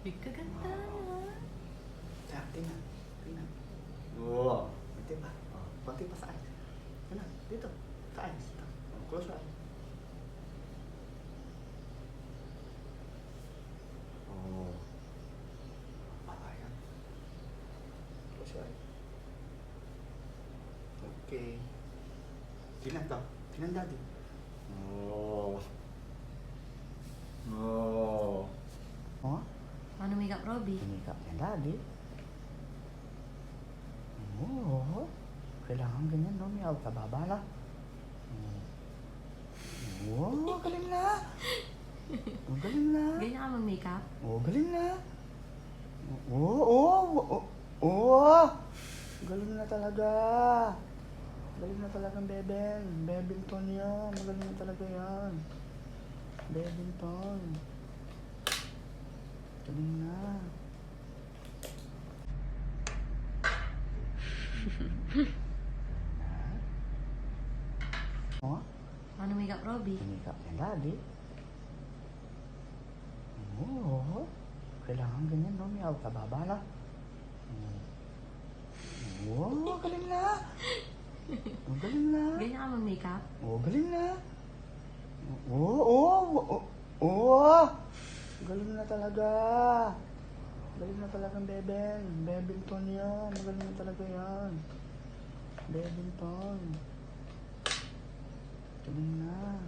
Ay, kaganda naman. Kaya, tingnan. Tingnan. Oo. Konti pa. Oh, konti pa sa eyes. Yan na, dito. Sa eyes. Ito. Oh, close your eyes. Oh. Ayan. Close your eyes. Okay. Tingnan to. Tingnan daddy. Oh. Oh. Oh? Paano makeup, Robby? Pinikap niya daddy. Oo. Kailangan ganyan, no? Miyaw ka, baba na. Oo, galing na. Oh, galing na. Ganyan ka mag-makeup? Oo, galing na. Oo. Galing na talaga. Galing na talaga, Beben. Bebington yan. Magaling na talaga yan. Bebington. Galing na. Oh? Paano makeup, Robby? Pinikap niya daddy. Oo. Kailangan ganyan, no? Miyaw ka, baba na. Oo, galing na. Oh, galing na. Ganyan ka mag-makeup? Oo, galing na. Oo. Galing na talaga. Galing na talaga, Beben. Bebington yan. Magaling na talaga yan. Bebington. Galing na.